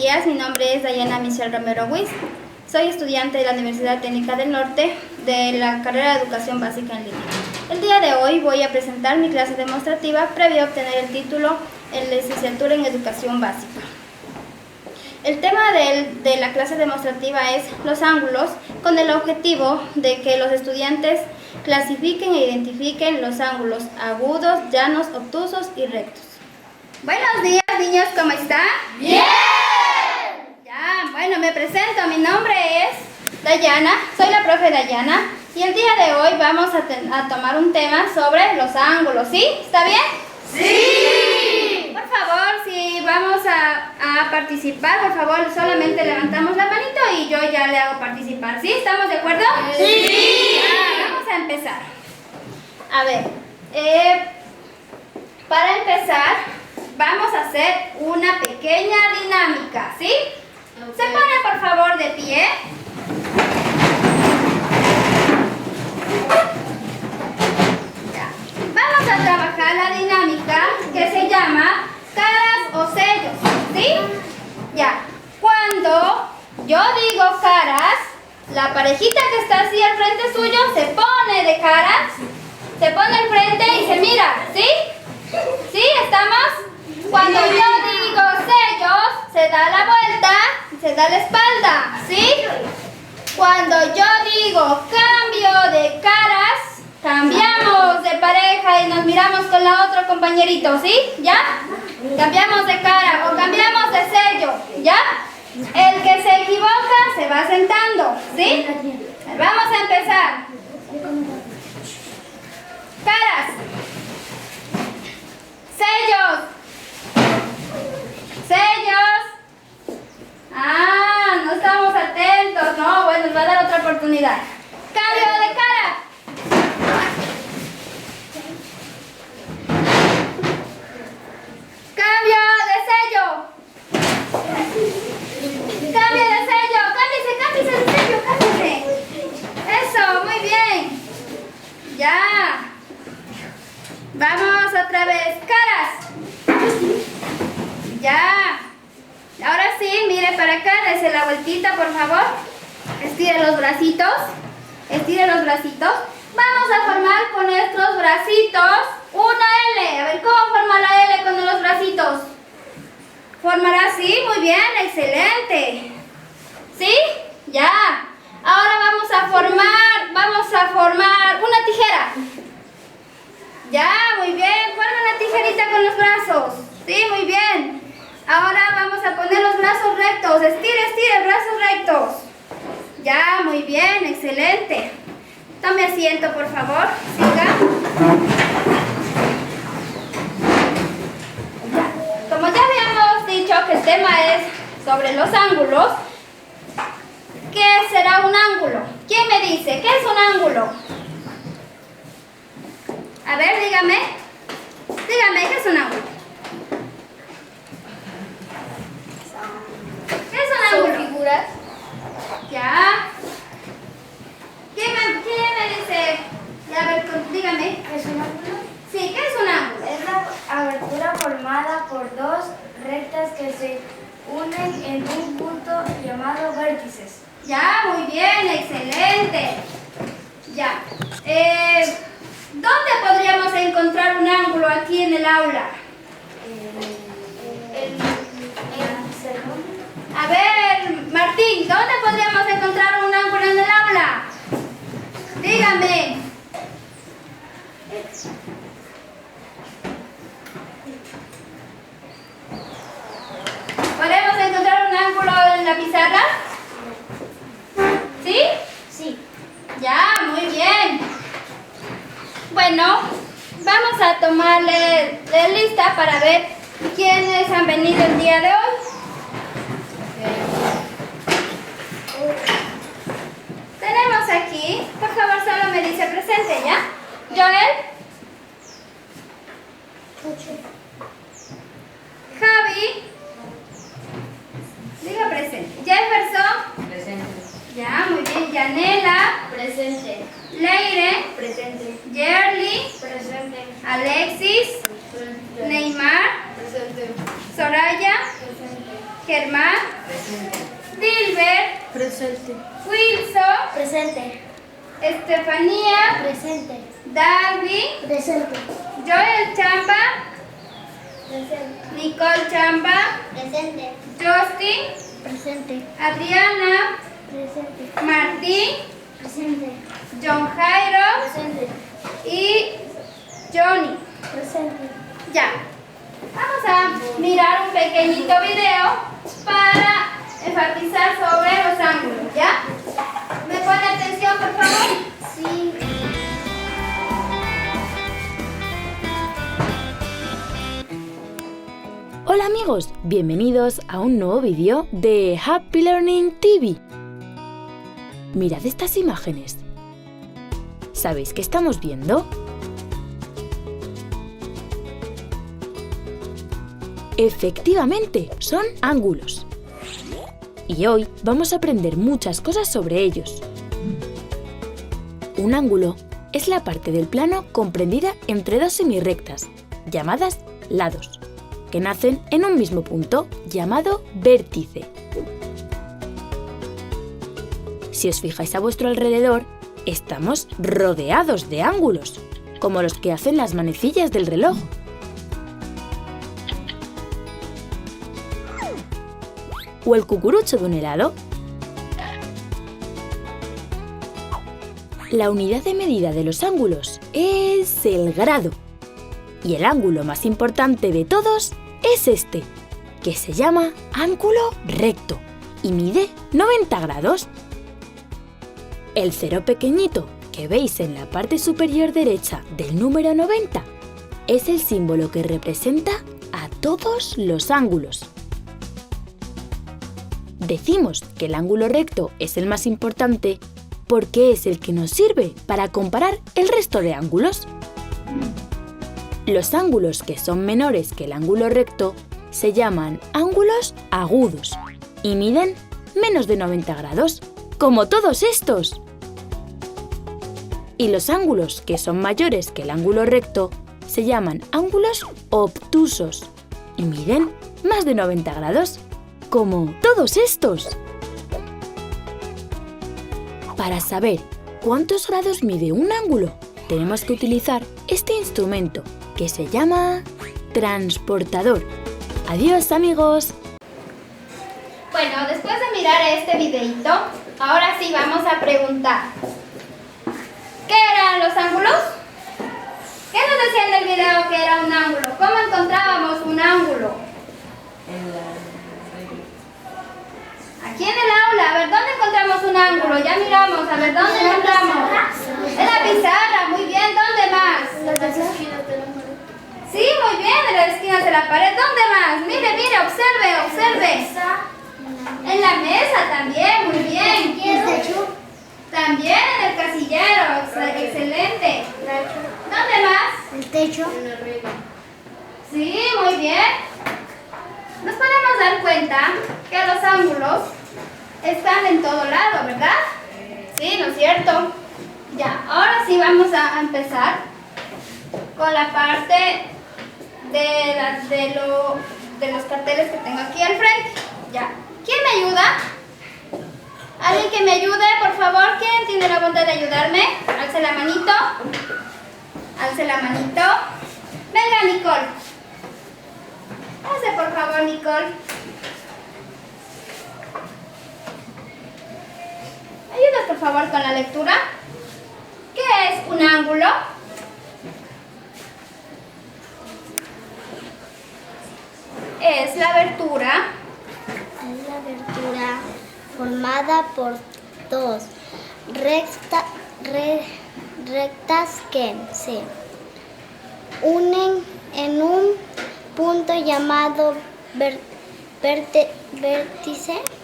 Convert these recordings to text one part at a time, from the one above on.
días, mi nombre es Dayana Michelle Romero Wiz. Soy estudiante de la Universidad Técnica del Norte de la carrera de Educación Básica en Línea. El día de hoy voy a presentar mi clase demostrativa previo a obtener el título en licenciatura en Educación Básica. El tema de la clase demostrativa es los ángulos, con el objetivo de que los estudiantes clasifiquen e identifiquen los ángulos agudos, llanos, obtusos y rectos. Buenos días, niños, ¿cómo están? ¡Bien! Ya, bueno, me presento, mi nombre es Dayana, soy la profe Dayana y el día de hoy vamos a tomar un tema sobre los ángulos, ¿sí? ¿Está bien? ¡Sí! Por favor, si vamos a participar, por favor, solamente levantamos la manito y yo ya le hago participar, ¿sí? ¿Estamos de acuerdo? ¡Sí! Ya, vamos a empezar. A ver, para empezar, vamos a hacer una pequeña dinámica, ¿sí? Se pone por favor de pie. Ya. Vamos a trabajar la dinámica que se llama caras o sellos, ¿sí? Ya. Cuando yo digo caras, la parejita que está así al frente suyo se pone de caras, se pone al frente y se mira, ¿sí? ¿Sí? ¿Estamos? Cuando yo digo sellos, se da la vuelta, se da la espalda, ¿sí? Cuando yo digo cambio de caras, cambiamos de pareja y nos miramos con la otra compañerito, ¿sí? ¿Ya? Cambiamos de cara o cambiamos de sello, ¿ya? El que se equivoca se va sentando, ¿sí? Vamos a empezar. Caras. Sellos. Sellos. Ah, no estamos atentos, ¿no? Bueno, nos va a dar otra oportunidad. Cambio de cara. Cambio de sello. Cambio de sello. Cámbiese de sello, cámbiese. Eso, muy bien. Ya. Vamos otra vez. Caras. Ya. Ahora sí, mire para acá, dése la vueltita, por favor. Estire los bracitos. Estire los bracitos. Vamos a formar con nuestros bracitos una L. A ver, ¿cómo forma la L con los bracitos? Formará así, muy bien, excelente. ¿Sí? Ya. Ahora vamos a formar una tijera. Ya, muy bien. Forma una tijerita con los brazos. Sí, muy bien. Ahora vamos a poner los brazos rectos. Estire, brazos rectos. Ya, muy bien, excelente. Tome asiento, por favor. Siga. Ya. Como ya habíamos dicho que el tema es sobre los ángulos, ¿qué será un ángulo? ¿Quién me dice? ¿Qué es un ángulo? A ver, dígame. Dígame, ¿qué es un ángulo? ¿Qué es un ángulo? Son figuras. Ya. ¿Quién me dice? Ya, a ver, dígame. ¿Es un ángulo? Sí, ¿qué es un ángulo? Es la abertura formada por dos rectas que se unen en un punto llamado vértices. Ya, muy bien, excelente. Ya. ¿Dónde podríamos encontrar un ángulo aquí en el aula? El salón. A ver, Martín, ¿dónde podríamos encontrar un ángulo en el aula? Dígame. ¿Podemos encontrar un ángulo en la pizarra? ¿Sí? Sí. Ya, muy bien. Bueno, vamos a tomarle la lista para ver quiénes han venido el día de hoy. Tenemos aquí, por favor, solo me dice presente, ¿ya? Joel, Javi, diga presente. Jefferson, Presente. ya, muy bien. Yanela, Presente. Leire, Presente. Yerly, Presente. Alexis, Presente. Neymar, Presente. Soraya, Presente. Germán, Presente. Wilson, Presente. Estefanía, Presente. Darwin, Presente. Joel Chamba, Presente. Nicole Chamba, Presente. Justin, Presente. Adriana, Presente. Martín, Presente. John Jairo Presente. y Johnny. Presente. Ya. Vamos a mirar un pequeñito video para enfatizar sobre los ángulos, ¿ya? ¿Me pone atención, por favor? Sí. Hola amigos, bienvenidos a un nuevo vídeo de Happy Learning TV. Mirad estas imágenes. ¿Sabéis qué estamos viendo? Efectivamente, son ángulos. Y hoy vamos a aprender muchas cosas sobre ellos. Un ángulo es la parte del plano comprendida entre dos semirrectas, llamadas lados, que nacen en un mismo punto, llamado vértice. Si os fijáis a vuestro alrededor, estamos rodeados de ángulos, como los que hacen las manecillas del reloj. ¿O el cucurucho de un helado? La unidad de medida de los ángulos es el grado. Y el ángulo más importante de todos es este, que se llama ángulo recto y mide 90 grados. El cero pequeñito que veis en la parte superior derecha del número 90 es el símbolo que representa a todos los ángulos. Decimos que el ángulo recto es el más importante porque es el que nos sirve para comparar el resto de ángulos. Los ángulos que son menores que el ángulo recto se llaman ángulos agudos y miden menos de 90 grados, como todos estos. Y los ángulos que son mayores que el ángulo recto se llaman ángulos obtusos y miden más de 90 grados, como todos estos. Para saber cuántos grados mide un ángulo, tenemos que utilizar este instrumento que se llama transportador. ¡Adiós, amigos! Bueno, después de mirar este videito, ahora sí vamos a preguntar. ¿Qué eran los ángulos? ¿Qué nos decía en el video que era un ángulo? ¿Cómo encontrábamos un ángulo? Aquí en el aula, a ver, ¿dónde encontramos un ángulo? Ya miramos, a ver, ¿dónde encontramos? En la pizarra, muy bien, ¿dónde más? Sí, muy bien, en las esquinas de la pared, ¿dónde más? Mire, mire, observe, observe. En la mesa también, muy bien. También en el casillero, excelente. ¿Dónde más? El techo. Sí, muy bien. Nos podemos dar cuenta que los ángulos están en todo lado, ¿verdad? Sí, ¿no es cierto? Ya, ahora sí vamos a empezar con la parte de los carteles que tengo aquí al frente. Ya. ¿Quién me ayuda? ¿Alguien que me ayude, por favor? ¿Quién tiene la bondad de ayudarme? Alce la manito. Alce la manito. Venga, Nicole. Pase, por favor, Nicole. ¿Me ayudas, por favor, con la lectura? ¿Qué es un ángulo? Es la abertura. Es la abertura formada por dos rectas que se unen en un punto llamado vértice.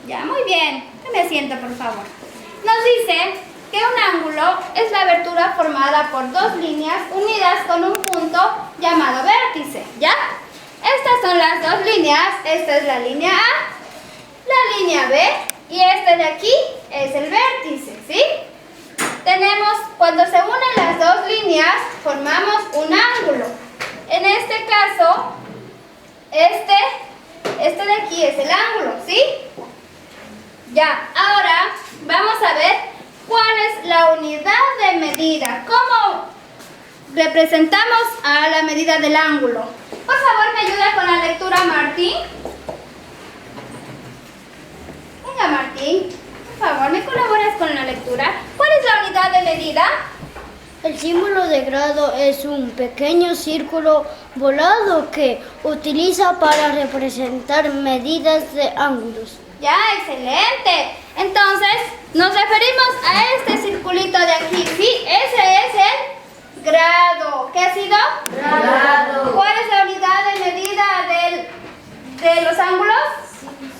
Ya, muy bien. Me asiento, por favor. Nos dice que un ángulo es la abertura formada por dos líneas unidas con un punto llamado vértice. ¿Ya? Estas son las dos líneas. Esta es la línea A, la línea B y este de aquí es el vértice, ¿sí? Tenemos, cuando se unen las dos líneas, formamos un ángulo. En este caso, este de aquí es el ángulo, ¿sí? Ya, ahora vamos a ver cuál es la unidad de medida. ¿Cómo representamos a la medida del ángulo? Por favor, ¿me ayuda con la lectura, Martín? Venga, Martín, por favor, ¿me colaboras con la lectura? ¿Cuál es la unidad de medida? El símbolo de grado es un pequeño círculo volado que utiliza para representar medidas de ángulos. Ya, excelente. Entonces, nos referimos a este circulito de aquí. Sí, ese es el grado. ¿Qué ha sido? Grado. ¿Cuál es la unidad de medida de los ángulos?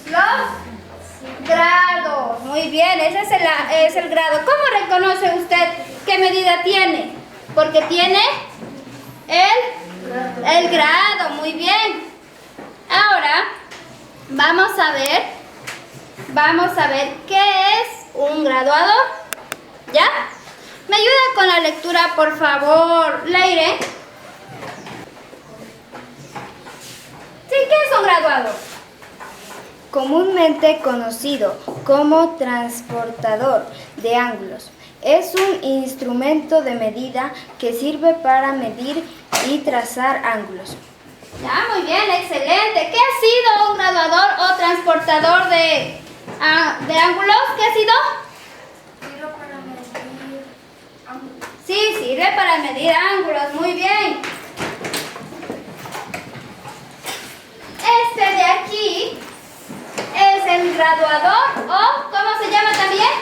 Los grados. Muy bien, ese es el grado. ¿Cómo reconoce usted qué medida tiene? Porque tiene el grado. Muy bien. Ahora, vamos a ver qué es un graduador. ¿Ya? ¿Me ayuda con la lectura, por favor, Leire? Sí, ¿qué es un graduador? Comúnmente conocido como transportador de ángulos, es un instrumento de medida que sirve para medir y trazar ángulos. Ya, muy bien, excelente. ¿Qué ha sido un graduador o transportador de ángulos? ¿Qué ha sido? Sirve para medir ángulos. Sí, sirve para medir ángulos. Muy bien. Este de aquí es el graduador o, ¿cómo se llama también?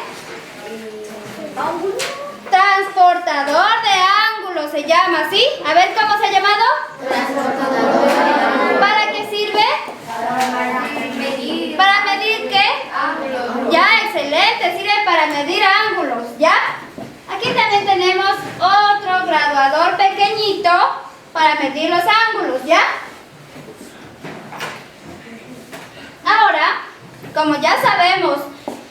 Transportador de ángulos se llama, ¿sí? A ver, ¿cómo se ha llamado? Transportador. ¿Para qué sirve? Para medir. ¿Para medir qué? Ángulos. Ya, excelente, sirve para medir ángulos, ¿ya? Aquí también tenemos otro graduador pequeñito para medir los ángulos, ¿ya? Ahora, como ya sabemos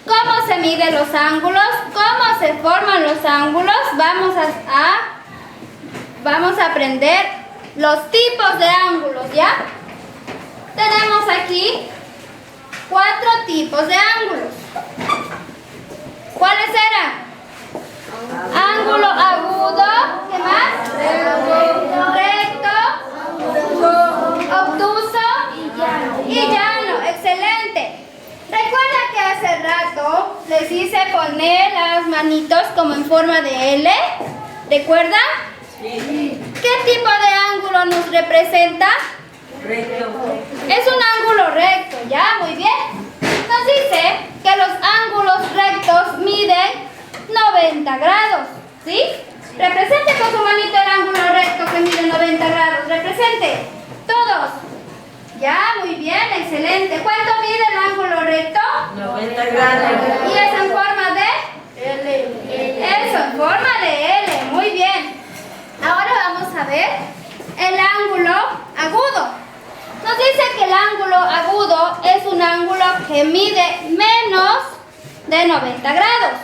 cómo se miden los ángulos, cómo se forman los ángulos, vamos a aprender los tipos de ángulos, ¿ya? Tenemos aquí 4 tipos de ángulos. ¿Cuáles eran? Ángulo agudo, ¿qué más? Recto, obtuso y llano. Excelente. Recuerda que hace rato les hice poner las manitos como en forma de L. ¿Recuerda? Sí. ¿Qué tipo de ángulo nos representa? Recto. Es un ángulo recto, ¿ya? Muy bien. Nos dice que los ángulos rectos miden 90 grados, ¿sí? Represente con su manito el ángulo recto que mide 90 grados. Represente. Todos. Ya, muy bien, excelente. ¿Cuánto mide el ángulo recto? 90 grados. ¿Y es en forma de? L. Eso, en forma de L. Muy bien. Ahora vamos a ver el ángulo agudo. Nos dice que el ángulo agudo es un ángulo que mide menos de 90 grados.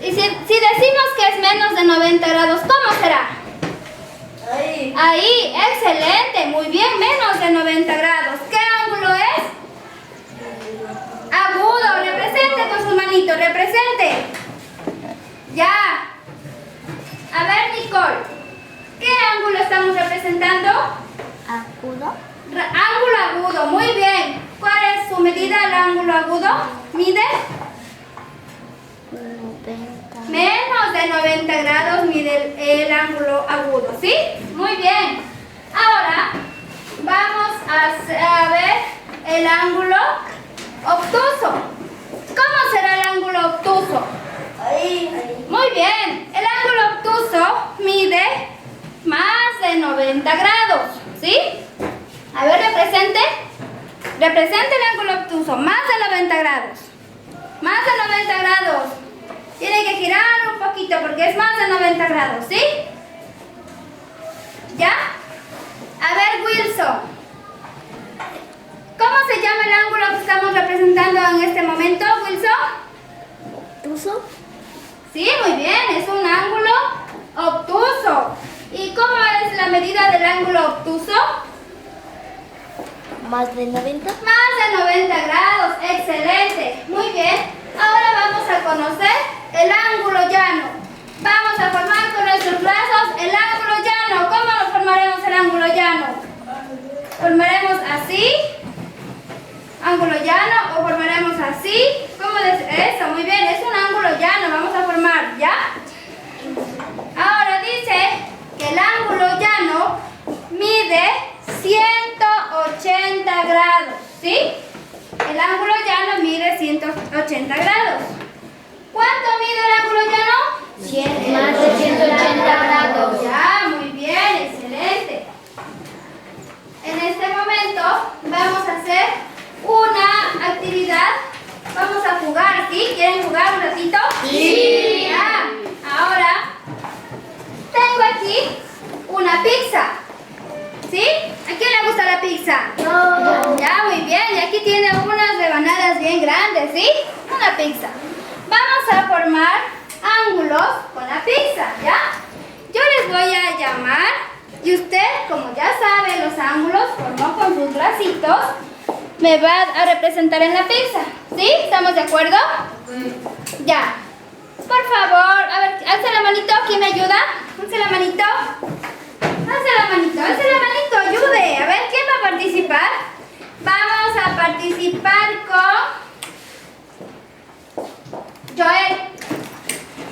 Y si decimos que es menos de 90 grados, ¿cómo será? Ahí, excelente, muy bien, menos de 90 grados. ¿Qué ángulo es? Agudo, represente con sus manitos, represente. Ya. A ver, Nicole, ¿qué ángulo estamos representando? ¿Agudo? Ángulo agudo, muy bien. ¿Cuál es su medida del ángulo agudo? ¿Mide? 90. Menos de 90 grados mide el ángulo agudo, ¿sí? Muy bien. Ahora vamos a ver el ángulo obtuso. ¿Cómo será el ángulo obtuso? Muy bien. El ángulo obtuso mide más de 90 grados, ¿sí? A ver, represente. Represente el ángulo obtuso, más de 90 grados. Más de 90 grados. Tiene que girar un poquito porque es más de 90 grados, ¿sí? ¿Ya? A ver, Wilson. ¿Cómo se llama el ángulo que estamos representando en este momento, Wilson? ¿Obtuso? Sí, muy bien, es un ángulo obtuso. ¿Y cómo es la medida del ángulo obtuso? ¿Más de 90? Más de 90 grados, excelente. Muy bien. Ahora vamos a conocer el ángulo llano. Vamos a formar con nuestros brazos el ángulo llano. ¿Cómo nos formaremos el ángulo llano? ¿Formaremos así? ¿Ángulo llano? ¿O formaremos así? ¿Cómo eso? Muy bien, es un ángulo llano. Vamos a formar, ¿ya? Ahora dice que el ángulo llano mide 180 grados, ¿sí? El ángulo llano mide 180 grados. ¿Cuánto mide el ángulo llano? Más de 180 grados. Ya, muy bien, excelente. En este momento vamos a hacer una actividad. Vamos a jugar, ¿sí? ¿Quieren jugar un ratito? Sí. Ya. Ahora tengo aquí una pizza. ¿Sí? ¿A quién le gusta la pizza? No. Ya, muy bien. Y aquí tiene unas rebanadas bien grandes, ¿sí? Una pizza. Vamos a formar ángulos con la pizza, ¿ya? Yo les voy a llamar y usted, como ya sabe los ángulos, formó con sus bracitos, me va a representar en la pizza. ¿Sí? ¿Estamos de acuerdo? Ya. Por favor, a ver, alce la manito. ¿Quién me ayuda? Alce la manito. Alce la manito, ayude. A ver, ¿quién va a participar? Vamos a participar con Joel.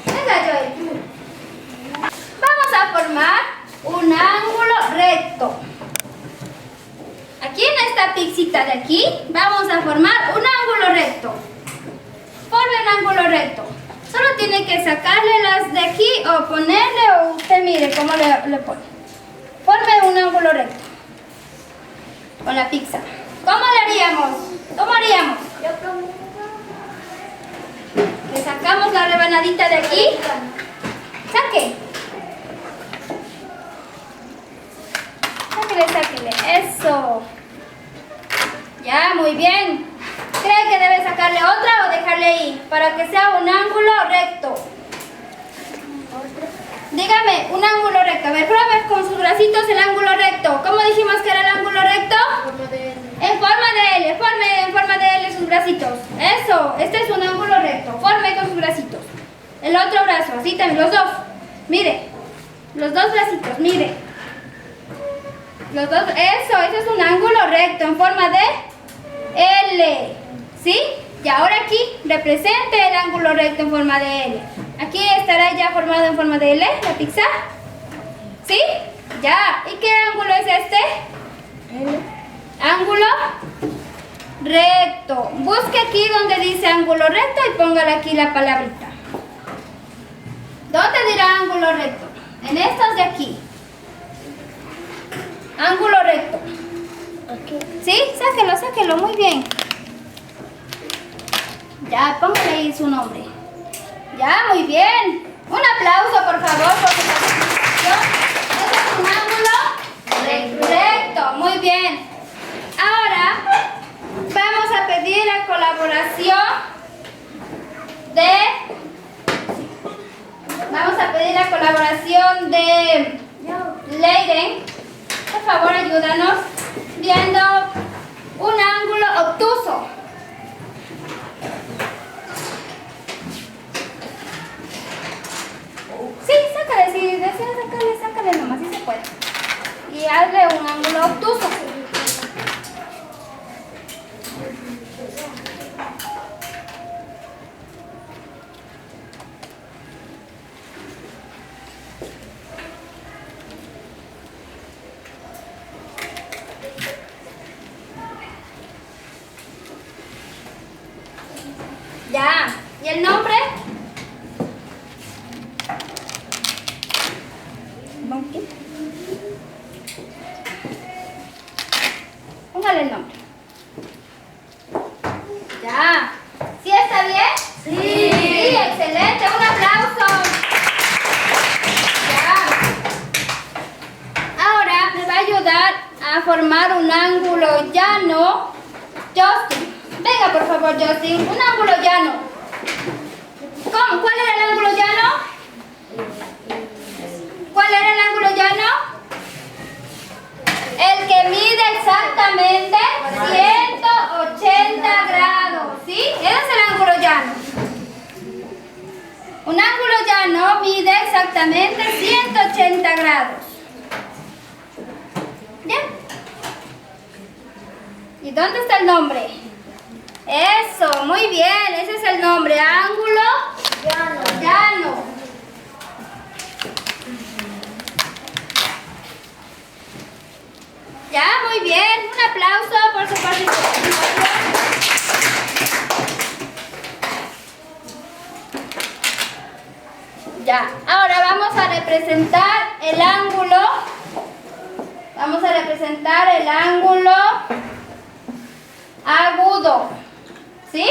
Venga, Joel. Vamos a formar un ángulo recto. Aquí en esta pixita de aquí vamos a formar un ángulo recto. Forme un ángulo recto. Solo tiene que sacarle las de aquí o ponerle, o usted mire cómo le pone. Forme un ángulo recto con la pizza. ¿Cómo le haríamos? ¿Cómo haríamos? Le sacamos la rebanadita de aquí. Saque. Sáquele. Eso. Ya, muy bien. ¿Cree que debe sacarle otra o dejarle ahí? Para que sea un ángulo recto. Dígame, un ángulo recto. A ver, pruebe con sus bracitos el ángulo recto. ¿Cómo dijimos que era el ángulo recto? En forma de L. Forme en forma de L sus bracitos. Eso, este es un ángulo recto. Forme con sus bracitos. El otro brazo, así también, los dos. Mire, los dos bracitos, mire. Los dos, eso, ese es un ángulo recto en forma de L. ¿Sí? Y ahora aquí represente el ángulo recto en forma de L. Aquí estará ya formado en forma de L, la pizza. ¿Sí? Ya. ¿Y qué ángulo es este? L. Ángulo recto. Busque aquí donde dice ángulo recto y póngale aquí la palabrita. ¿Dónde dirá ángulo recto? En estos de aquí. Ángulo recto. ¿Sí? Sáquelo, muy bien. Ya, póngale ahí su nombre. Ya, muy bien. Un aplauso, por favor, por su participación. Este es un ángulo recto. Muy bien. Ahora vamos a pedir la colaboración de Leiden. Por favor, ayúdanos viendo un ángulo obtuso. Sí, sácale, si desea sácale nomás, si se puede. Y hazle un ángulo obtuso. Ya. ¿Y el nombre? Póngale el nombre. Ya. ¿Sí está bien? Sí. Sí, excelente. Un aplauso. Ya. Ahora me va a ayudar a formar un ángulo llano. Justin. Venga, por favor, Justin. Un ángulo llano. ¿Cómo? ¿Cuál era el ángulo llano? ¿Cuál era el ángulo llano? El que mide exactamente Un ángulo llano mide exactamente 180 grados. ¿Bien? ¿Y dónde está el nombre? Eso, muy bien, ese es el nombre, ángulo llano. Ya, muy bien, un aplauso por su participación. Ya, ahora vamos a representar el ángulo. Vamos a representar el ángulo agudo. ¿Sí?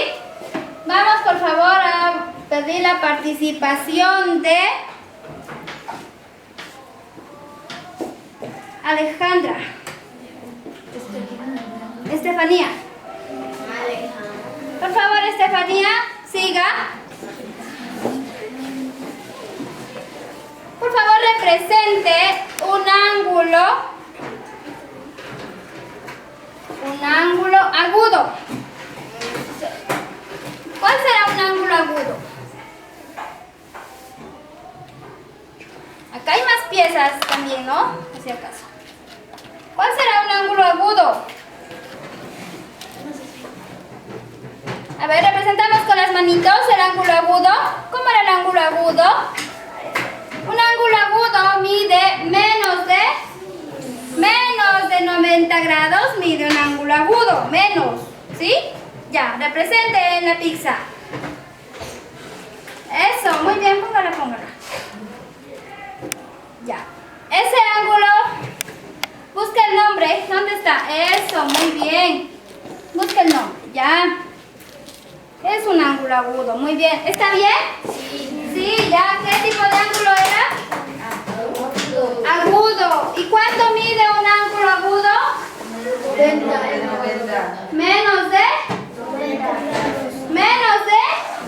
Vamos por favor a pedir la participación de Alejandra. Estefanía. Por favor, Estefanía, siga. Por favor, represente un ángulo agudo. ¿Cuál será un ángulo agudo? Acá hay más piezas también, ¿no? Por si acaso. ¿Cuál será un ángulo agudo? A ver, representamos con las manitos el ángulo agudo. ¿Cómo era el ángulo agudo? Un ángulo agudo mide menos de 90 grados, mide un ángulo agudo, menos, ¿sí? Ya, represente en la pizza. Eso, muy bien, póngala. Ya. Ese ángulo, busca el nombre, ¿dónde está? Eso, muy bien. Busca el nombre, ya. Es un ángulo agudo, muy bien. ¿Está bien? Sí, ya. ¿Qué tipo de ángulo era? Agudo. ¿Y cuánto mide un ángulo agudo? 90. Menos de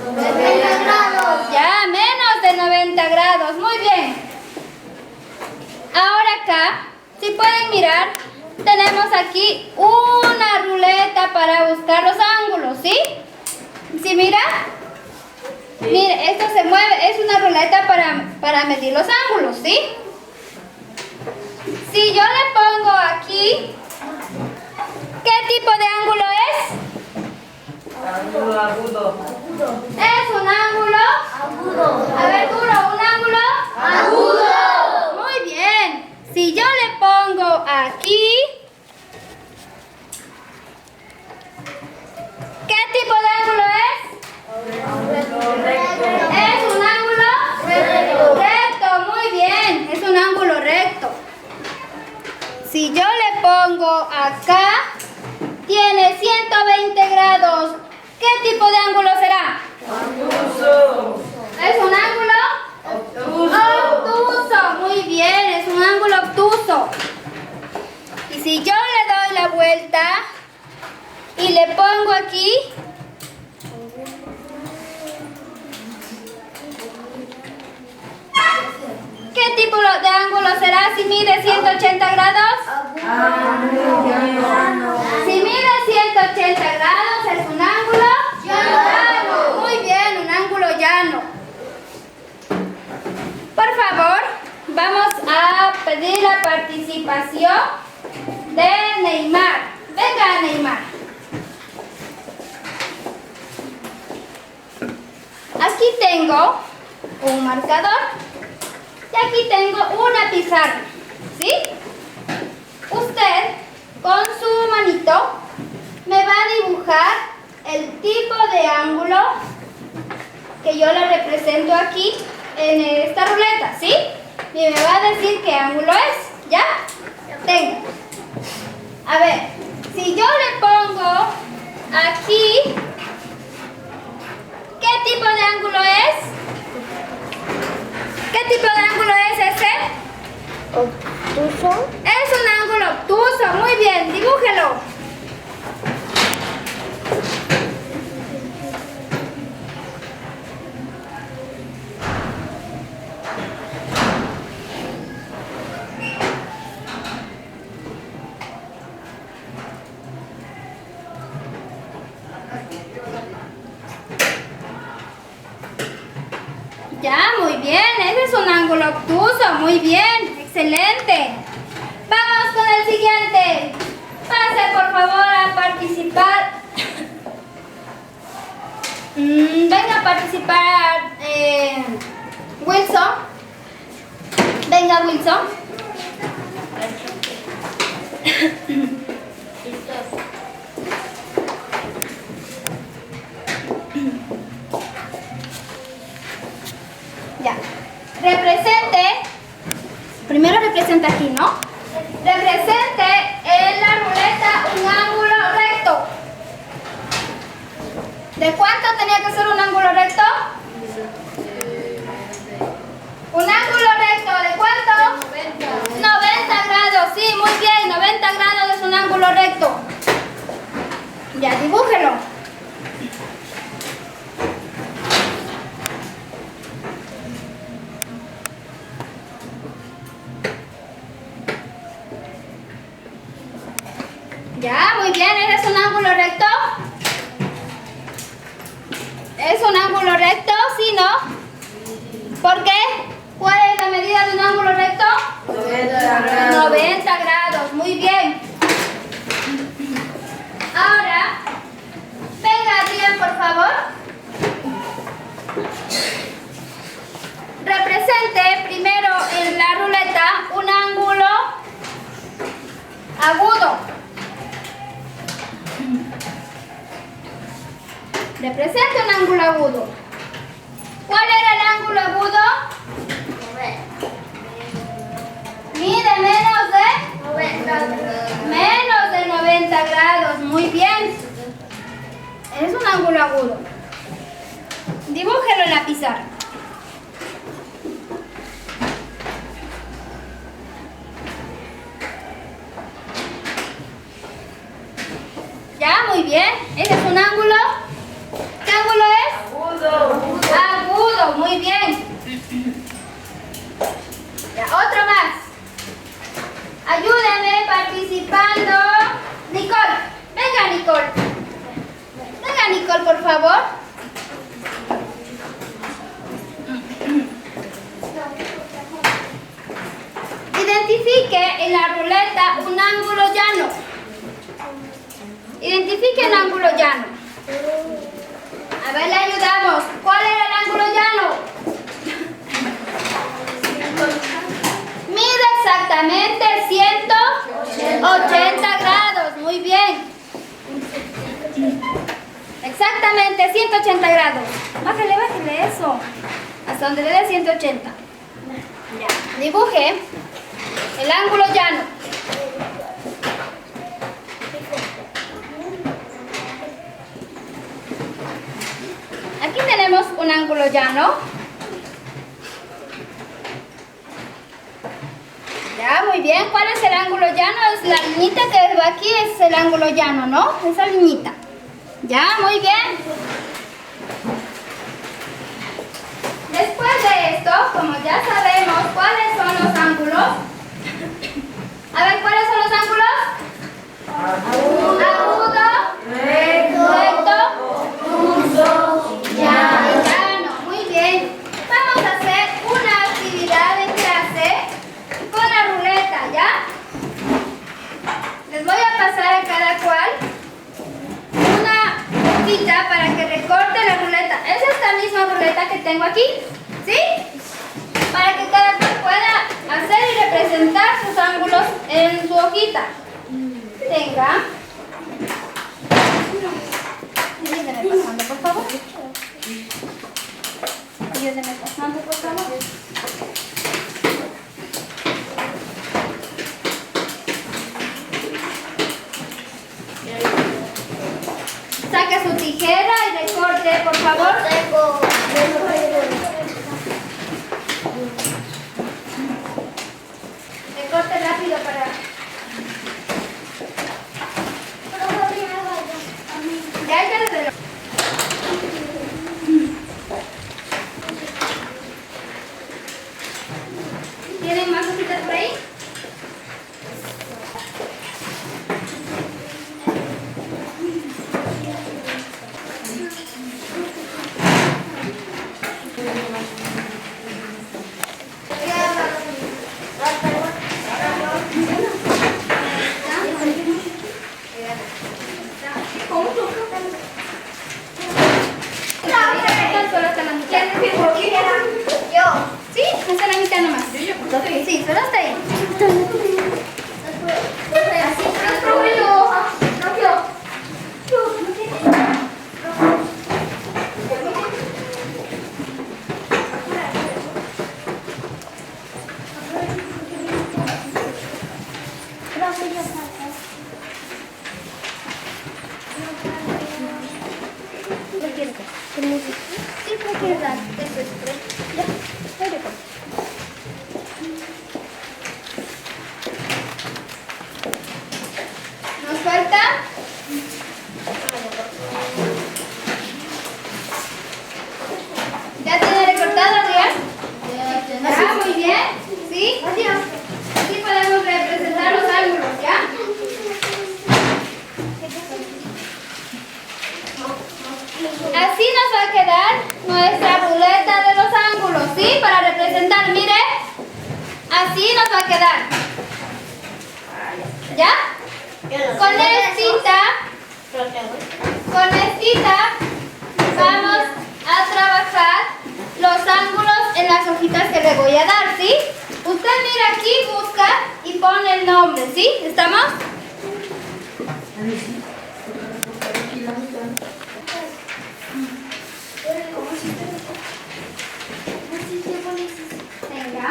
90 grados. Ya, menos de 90 grados. Muy bien. Ahora acá, si pueden mirar, tenemos aquí una ruleta para buscar los ángulos, ¿sí? ¿Sí mira? Sí. Mire, esto se mueve, es una ruleta para medir los ángulos, ¿sí? Si yo le pongo aquí, ¿qué tipo de ángulo es? Ángulo agudo. ¿Es un ángulo? Agudo. A ver, duro, ¿un ángulo? Agudo. Muy bien. Si yo le pongo aquí, ¿qué tipo de ángulo es? ¿Es un ángulo? Recto, muy bien. Es un ángulo recto. Si yo le pongo acá, tiene 120 grados. ¿Qué tipo de ángulo será? Obtuso. ¿Es un ángulo? Obtuso, muy bien, es un ángulo obtuso. Y si yo le doy la vuelta y le pongo aquí, ¿qué tipo de ángulo será si mide 180 grados? Si mide 180 grados es un ángulo llano. Muy bien, un ángulo llano. Por favor, vamos a pedir la participación de Neymar. Venga, Neymar. Aquí tengo un marcador y aquí tengo una pizarra, ¿sí? Usted, con su manito, me va a dibujar el tipo de ángulo que yo le represento aquí en esta ruleta, ¿sí? Y me va a decir qué ángulo es, ¿ya? Tenga. A ver, si yo le pongo aquí, ¿qué tipo de ángulo es? ¿Qué tipo de ángulo es ese? Obtuso. Es un ángulo obtuso, muy bien, dibújelo. ¿Ya? ángulo obtuso. Muy bien, excelente. Vamos con el siguiente. Pase por favor a participar. Venga a participar Wilson. Venga Wilson. Ya. Represente. Primero representa aquí, ¿no? Represente en la ruleta un ángulo recto. ¿De cuánto tenía que ser un ángulo recto? Un ángulo recto, ¿de cuánto? 90 grados, sí, muy bien, 90 grados es un ángulo recto. Ya, dibújelo. Ya, muy bien, ¿ese es un ángulo recto? ¿Es un ángulo recto? ¿Sí, no? ¿Por qué? ¿Cuál es la medida de un ángulo recto? 90 grados, muy bien. Ahora, venga Adrián, por favor. Represente primero en la ruleta un ángulo agudo. Represente un ángulo agudo. ¿Cuál era el ángulo agudo? Mide menos de 90 grados. Muy bien. Es un ángulo agudo. Dibújelo en la pizarra. Ya, muy bien. Ese es un ángulo. ¿Qué ángulo es? Agudo. Agudo, muy bien. Ya, otro más. Ayúdenme participando. Nicole, venga Nicole. Venga Nicole, por favor. Identifique en la ruleta un ángulo llano. Identifique un ángulo llano. A ver, le ayudamos. ¿Cuál era el ángulo llano? Mide exactamente 180 grados. Muy bien. Exactamente 180 grados. Bájale, bájale eso. Hasta donde le dé 180. Ya. Dibuje el ángulo llano. Aquí tenemos un ángulo llano. Ya, muy bien. ¿Cuál es el ángulo llano? Es la liñita que va aquí, es el ángulo llano, ¿no? Esa liñita. Ya, muy bien. Después de esto, como ya sabemos cuáles son los ángulos. A ver, ¿cuáles son los ángulos? Agudo, recto, obtuso, llano. Muy bien. Vamos a hacer una actividad en clase con la ruleta, ¿ya? Les voy a pasar a cada cual una hojita para que recorte la ruleta. Es esta misma ruleta que tengo aquí, ¿sí? Para que cada cual pueda hacer y representar sus ángulos en su hojita. Tenga. Ayúdenme pasando, por favor. Ayúdenme pasando, por favor. Saque su tijera y recorte, por favor. Recorte rápido para... Ya desde... ¿Tienen más hojitas por ahí? Sí, solo hasta ahí. Así, profe, yo. ¿Nos falta? ¿Ya tiene recortado, Adrián? Ah, muy bien. ¿Sí? Así podemos representar los ángulos, ¿ya? Así nos va a quedar nuestra ruleta de los ángulos, ¿sí? Para representar, mire. Así nos va a quedar. ¿Ya? Con estita vamos a trabajar los ángulos en las hojitas que le voy a dar, ¿sí? Usted mira aquí, busca y pone el nombre, ¿sí? ¿Estamos? Venga.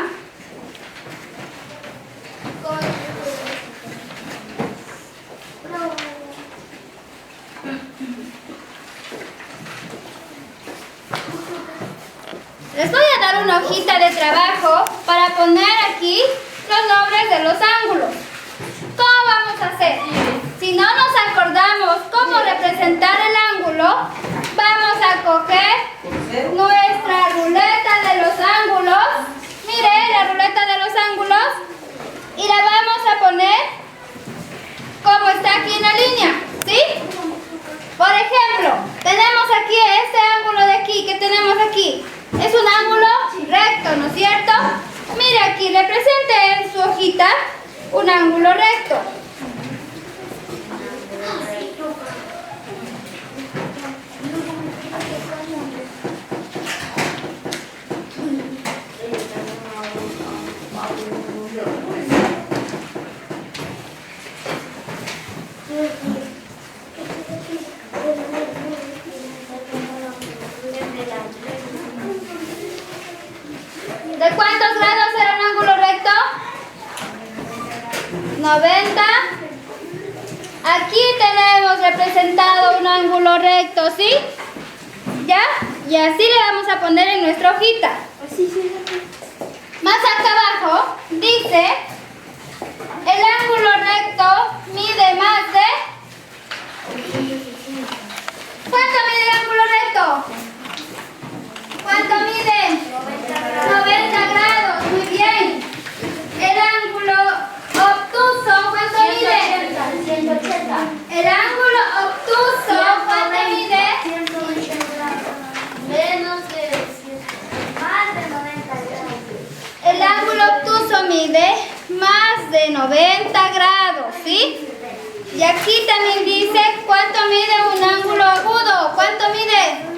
Les voy a dar una hojita de trabajo para poner aquí los nombres de los ángulos. ¿Cómo vamos a hacer? Si no nos acordamos cómo representar el ángulo, vamos a coger nuestra ruleta de los ángulos. Mire, la ruleta de los ángulos. Y la vamos a poner como está aquí en la línea, ¿sí? Por ejemplo, tenemos aquí este ángulo de aquí que tenemos aquí. Es un ángulo recto, ¿no es cierto? Mire aquí, represente en su hojita un ángulo recto. ¿De cuántos grados era un ángulo recto? 90. Aquí tenemos representado un ángulo recto, ¿sí? ¿Ya? Y así le vamos a poner en nuestra hojita. Más acá abajo dice, el ángulo recto mide más de... ¿Cuánto mide el ángulo recto? ¿Cuánto mide? 90 grados, muy bien. El ángulo obtuso, ¿cuánto mide? 180. El ángulo obtuso, ¿cuánto mide? 180 grados. Menos de 100. Más de 90 grados. El ángulo obtuso mide más de 90 grados, ¿sí? Y aquí también dice cuánto mide un ángulo agudo. ¿Cuánto mide?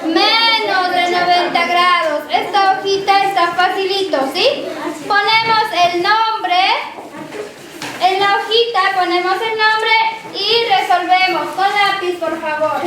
Menos de 90 grados. Esta hojita está facilito, ¿sí? Ponemos el nombre. En la hojita ponemos el nombre y resolvemos. Con lápiz, por favor.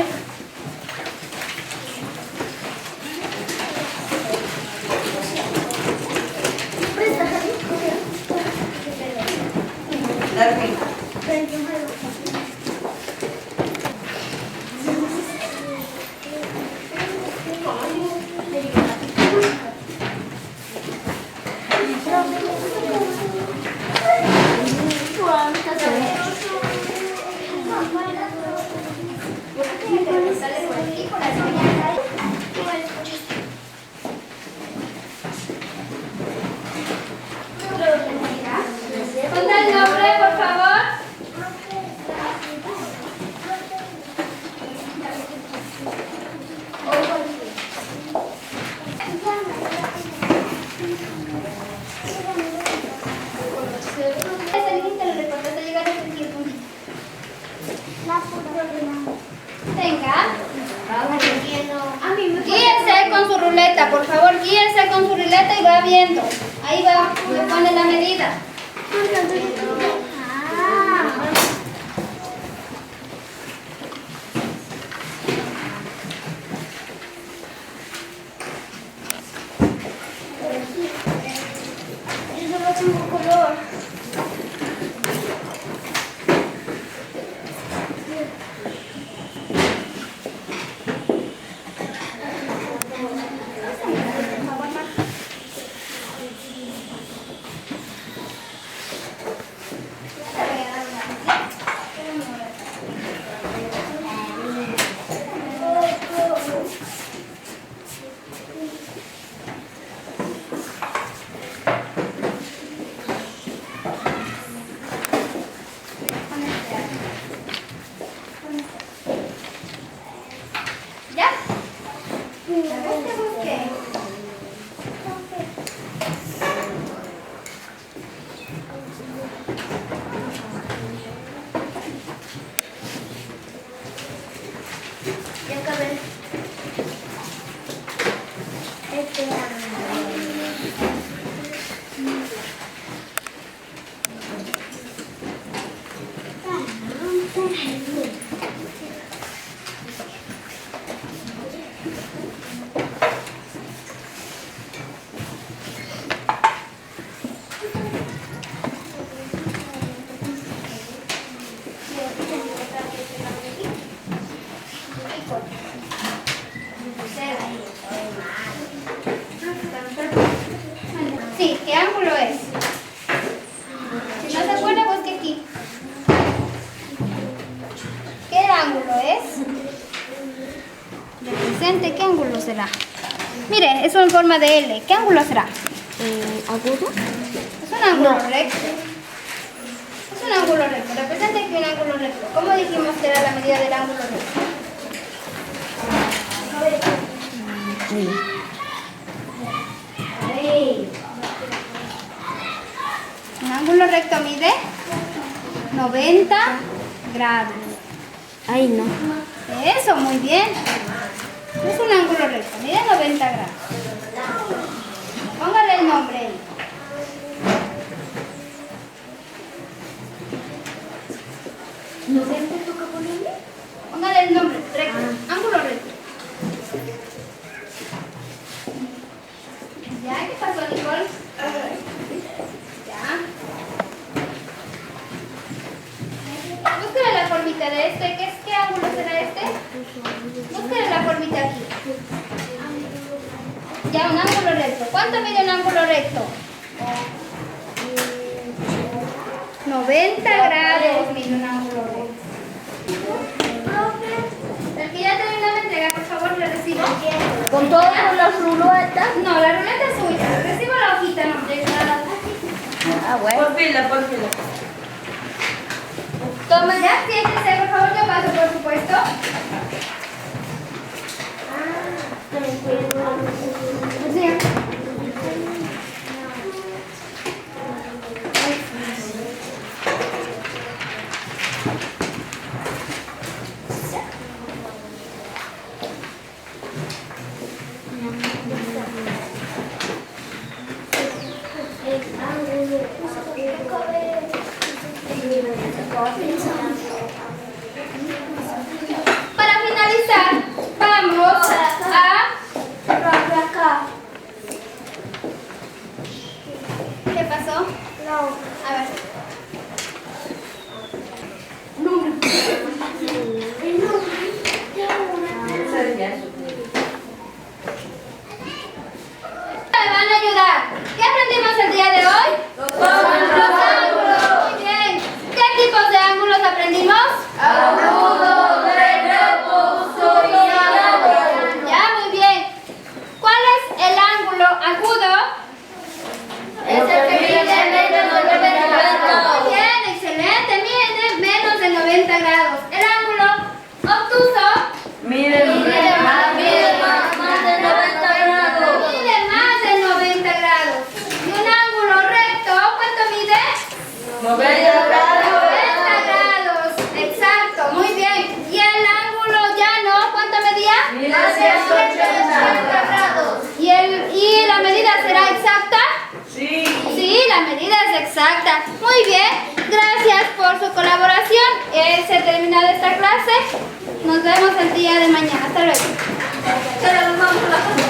Ponga el nombre, por favor. Venga. Guíense con su ruleta, por favor, guíense con su ruleta y va viendo. Ahí va, me pone la medida. Yo no tengo color. ¿Ya? Busque. Ya acabé. Sí, ¿qué ángulo es? Si no se acuerda, busque aquí. ¿Qué ángulo es? Represente, ¿qué ángulo será? Mire, es en forma de L. ¿Qué ángulo será? ¿Agudo? Es un ángulo recto. Es un ángulo recto. Represente aquí un ángulo recto. ¿Cómo dijimos que era la medida del ángulo recto? Un ángulo recto mide 90 grados. Ay, no. Eso, muy bien. Es un ángulo recto, mide 90 grados. Póngale el nombre ahí. Póngale el nombre, recto, ángulo recto. ¿Ya? ¿Qué pasó, Nicole? ¿Ya? Búsquele la formita de este. ¿Qué ángulo será este? Búsquele la formita aquí. Ya, un ángulo recto. ¿Cuánto mide un ángulo recto? 90 grados mide un ángulo recto. El que ya terminó la entrega, por favor, le recibo. ¿Con todas las ruletas? No, la ruleta es suya. Recibo la hojita, no. Ah, bueno. Por fila, por fila. Toma, ya, siéntese, por favor, yo paso, por supuesto. Sí. Para finalizar, vamos a... ¿Qué pasó? A ver. Me van a ayudar. ¿Qué aprendimos el día de hoy? Los ángulos. Muy bien. ¿Qué tipos de ángulos aprendimos? Agudo, recto, soriano. Ya, muy bien. ¿Cuál es el ángulo agudo? Es el que mide menos de 90 grados. Muy bien, excelente. Mide menos de 90 grados. El ángulo obtuso Mide más de 90 grados. mide más de 90 grados. Y un ángulo recto, ¿cuánto mide? 90 grados. 90 grados. Exacto, muy bien. ¿Y el ángulo llano, cuánto medía? Mide 180 grados. ¿Y la medida será exacta? Sí. la medida es exacta. Muy bien, gracias por su colaboración. Se ha terminado esta clase. Nos vemos el día de mañana. Hasta luego. Ahora nos vamos a la